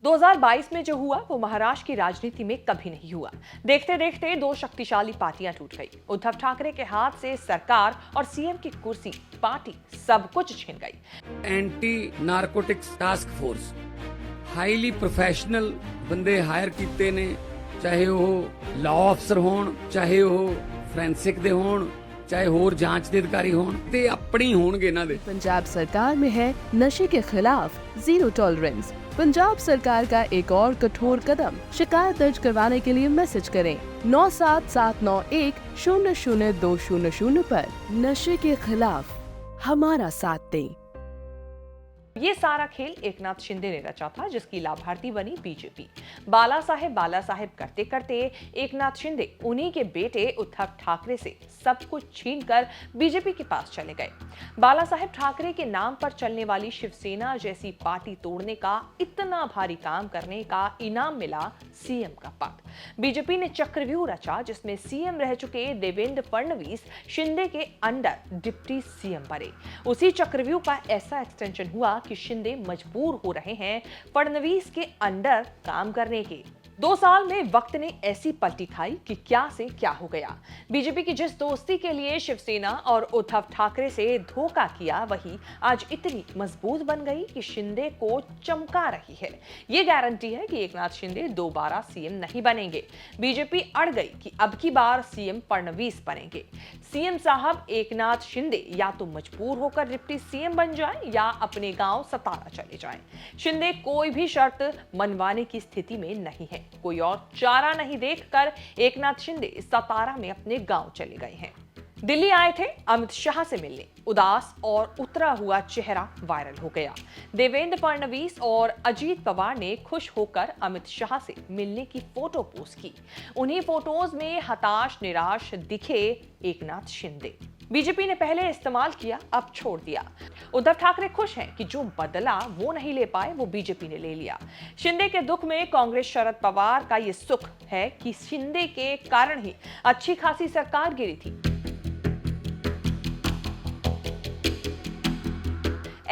2022 में जो हुआ वो महाराष्ट्र की राजनीति में कभी नहीं हुआ। देखते देखते दो शक्तिशाली पार्टियां टूट गई। उद्धव ठाकरे के हाथ से सरकार और सीएम की कुर्सी, पार्टी, सब कुछ छिन गई। Anti narcotics task force highly professional बंदे हायर कीते ने, चाहे वो लॉ अफसर होण, चाहे वो फोरेंसिक दे होण, चाहे होर जांच दे अधिकारी होण, ते अपनी होणगे इन्हां दे। पंजाब सरकार में है नशे के खिलाफ जीरो टॉलरेंस। पंजाब सरकार का एक और कठोर कदम। शिकायत दर्ज करवाने के लिए मैसेज करें 9779100200 पर। नशे के खिलाफ हमारा साथ दें। ये सारा खेल एकनाथ शिंदे ने रचा था, जिसकी लाभार्थी बनी बीजेपी। बाला साहेब करते करते एकनाथ शिंदे उन्हीं के बेटे उद्धव ठाकरे से सब कुछ छीनकर बीजेपी के पास चले गए। बाला साहेब ठाकरे के नाम पर चलने वाली शिवसेना जैसी पार्टी तोड़ने का इतना भारी काम करने का इनाम मिला सीएम का पद। बीजेपी ने चक्रव्यूह रचा, जिसमें सीएम रह चुके देवेंद्र फडणवीस शिंदे के अंडर डिप्टी सीएम बने। उसी चक्रव्यूह का ऐसा एक्सटेंशन हुआ कि शिंदे मजबूर हो रहे हैं फडणवीस के अंडर काम करने के। 2 साल में वक्त ने ऐसी पलटी खाई कि क्या से क्या हो गया। बीजेपी की जिस दोस्ती के लिए शिवसेना और उद्धव ठाकरे से धोखा किया, वही आज इतनी मजबूत बन गई कि शिंदे को चमका रही है। ये गारंटी है कि एकनाथ शिंदे दोबारा सीएम नहीं बनेंगे। बीजेपी अड़ गई कि अब की बार सीएम फडणवीस बनेंगे। सीएम साहब एकनाथ शिंदे या तो मजबूर होकर डिप्टी सीएम बन जाएं या अपने गांव सतारा चले जाएं। शिंदे कोई भी शर्त मनवाने की स्थिति में नहीं है। कोई और चारा नहीं देखकर एकनाथ शिंदे सतारा में अपने गांव चले गए हैं। दिल्ली आए थे अमित शाह से मिलने। उदास और उतरा हुआ चेहरा वायरल हो गया। देवेंद्र फडणवीस और अजीत पवार ने खुश होकर अमित शाह से मिलने की फोटो पोस्ट की। उन्हीं फोटोज में हताश निराश दिखे एकनाथ शिंदे। बीजेपी ने पहले इस्तेमाल किया, अब छोड़ दिया। उद्धव ठाकरे खुश हैं कि जो बदला वो नहीं ले पाए, वो बीजेपी ने ले लिया। शिंदे के दुख में कांग्रेस शरद पवार का ये सुख है कि शिंदे के कारण ही अच्छी खासी सरकार गिरी थी।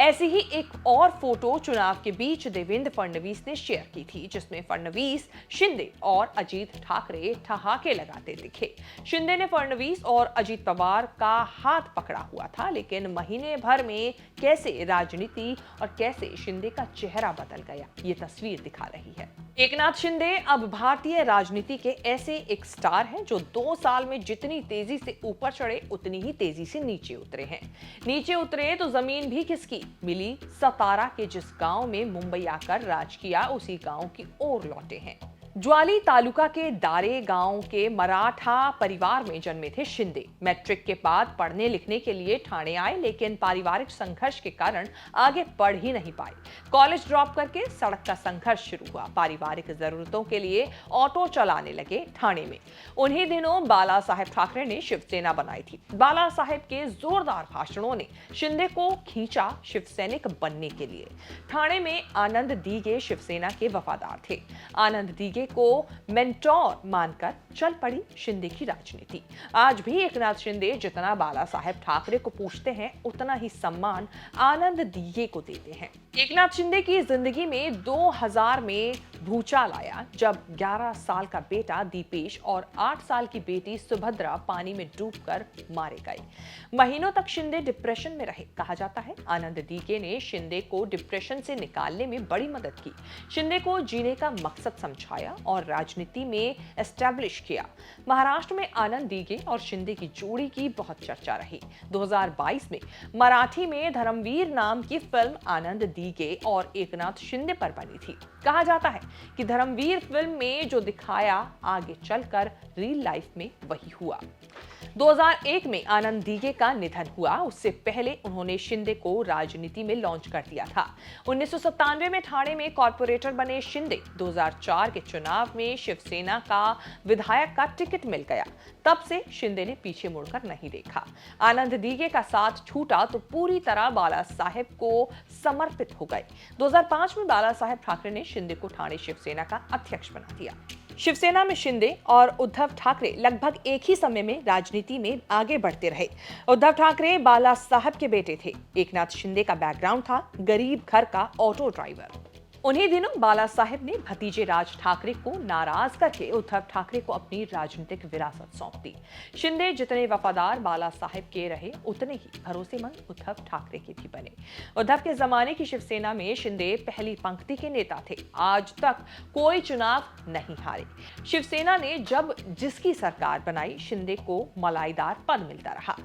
ऐसी ही एक और फोटो चुनाव के बीच देवेंद्र फडणवीस ने शेयर की थी, जिसमें फडणवीस, शिंदे और अजीत ठाकरे ठहाके लगाते दिखे। शिंदे ने फडणवीस और अजीत पवार का हाथ पकड़ा हुआ था, लेकिन महीने भर में कैसे राजनीति और कैसे शिंदे का चेहरा बदल गया, ये तस्वीर दिखा रही है। एकनाथ शिंदे अब भारतीय राजनीति के ऐसे एक स्टार हैं जो 2 साल में जितनी तेजी से ऊपर चढ़े, उतनी ही तेजी से नीचे उतरे हैं। नीचे उतरे तो जमीन भी किसकी मिली? सतारा के जिस गांव में मुंबई आकर राज किया, उसी गांव की ओर लौटे हैं। ज्वाली तालुका के दारे गांव के मराठा परिवार में जन्मे थे शिंदे। मैट्रिक के बाद पढ़ने लिखने के लिए ठाणे आए, लेकिन पारिवारिक संघर्ष के कारण आगे पढ़ ही नहीं पाए। कॉलेज ड्रॉप करके सड़क का संघर्ष शुरू हुआ। पारिवारिक जरूरतों के लिए ऑटो चलाने लगे ठाणे में। उन्हीं दिनों बाला साहेब ठाकरे ने शिवसेना बनाई थी। बाला साहेब के जोरदार भाषणों ने शिंदे को खींचा शिवसैनिक बनने के लिए। ठाणे में आनंद दीगे शिवसेना के वफादार थे। आनंद दीगे को मेंटोर मानकर चल पड़ी शिंदे की राजनीति। आज भी एकनाथ शिंदे जितना बाला साहेब ठाकरे को पूछते हैं, उतना ही सम्मान आनंद दीगे को देते हैं। एकनाथ शिंदे की जिंदगी में 2000 में भूचाल आया, जब 11 साल का बेटा दीपेश और 8 साल की बेटी सुभद्रा पानी में डूबकर मारे गए। महीनों तक शिंदे डिप्रेशन में रहे। कहा जाता है आनंद दीगे ने शिंदे को डिप्रेशन से निकालने में बड़ी मदद की। शिंदे को जीने का मकसद समझाया और राजनीति में एस्टैब्लिश किया। महाराष्ट्र में आनंद दीगे और शिंदे की जोड़ी की बहुत चर्चा रही। 2022 में मराठी में धर्मवीर नाम की फिल्म आनंद दीगे और एकनाथ शिंदे पर बनी थी। कहा जाता है कि धर्मवीर फिल्म में जो दिखाया, आगे चलकर रियल लाइफ में वही हुआ। 2001 में आनंद दीगे का निधन हुआ। उससे पहले उन्होंने शिंदे को राजनीति में लॉन्च कर दिया था। 1997 में ठाणे में कॉर्पोरेटर बने शिंदे 2004 के चुनाव में शिवसेना का विधायक का टिकट मिल गया। तब से शिंदे ने पीछे मुड़कर नहीं देखा। आनंद दीगे का साथ छूटा तो पूरी तरह बाला साहेब को समर्पित हो गए। 2005 में बाला साहेब ठाकरे ने शिंदे को ठाणे शिवसेना का अध्यक्ष बना दिया। शिवसेना में शिंदे और उद्धव ठाकरे लगभग एक ही समय में राजनीति में आगे बढ़ते रहे। उद्धव ठाकरे बाला साहब के बेटे थे। एकनाथ शिंदे का बैकग्राउंड था गरीब घर का ऑटो ड्राइवर। उन्हीं दिनों बाला साहेब ने भतीजे राज ठाकरे को नाराज करके उद्धव ठाकरे को अपनी राजनीतिक विरासत सौंप दी। शिंदे जितने वफादार बाला साहेब के रहे, उतने ही भरोसेमंद उद्धव ठाकरे के भी बने। उद्धव के जमाने की शिवसेना में शिंदे पहली पंक्ति के नेता थे। आज तक कोई चुनाव नहीं हारे। शिवसेना ने जब जिसकी सरकार बनाई, शिंदे को मलाईदार पद मिलता रहा।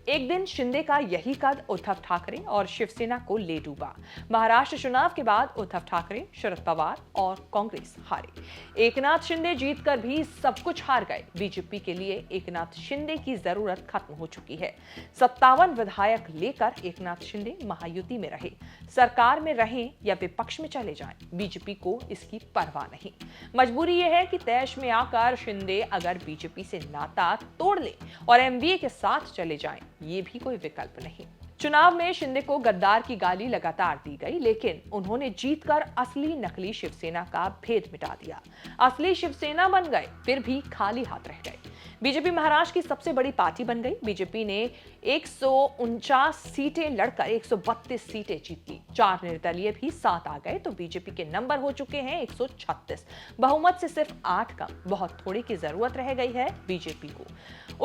एक दिन शिंदे का यही कद उद्धव ठाकरे और शिवसेना को ले डूबा। महाराष्ट्र चुनाव के बाद उद्धव ठाकरे, शरद पवार और कांग्रेस हारे। एकनाथ शिंदे जीतकर भी सब कुछ हार गए। बीजेपी के लिए एकनाथ शिंदे की जरूरत खत्म हो चुकी है। 57 विधायक लेकर एकनाथ शिंदे महायुति में रहे। सरकार में रहें या विपक्ष में चले जाएं, बीजेपी को इसकी परवाह नहीं। मजबूरी यह है कि तैश में आकर शिंदे अगर बीजेपी से नाता तोड़ ले और एमवीए के साथ चले जाएं, ये भी कोई विकल्प नहीं। चुनाव में शिंदे को गद्दार की गाली लगातार दी गई, लेकिन उन्होंने जीतकर असली नकली शिवसेना का भेद मिटा दिया। असली शिवसेना बन गए, फिर भी खाली हाथ रह गए। बीजेपी महाराष्ट्र की सबसे बड़ी पार्टी बन गई। बीजेपी ने 149 सीटें लड़कर 132 सीटें जीत ली। 4 निर्दलीय भी साथ आ गए तो बीजेपी के नंबर हो चुके हैं 136। बहुमत से सिर्फ 8 कम। बहुत थोड़ी की जरूरत रह गई है बीजेपी को।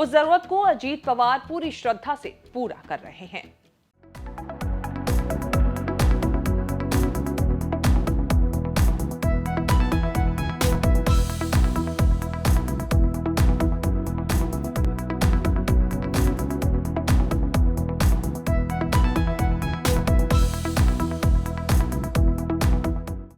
उस जरूरत को अजीत पवार पूरी श्रद्धा से पूरा कर रहे हैं।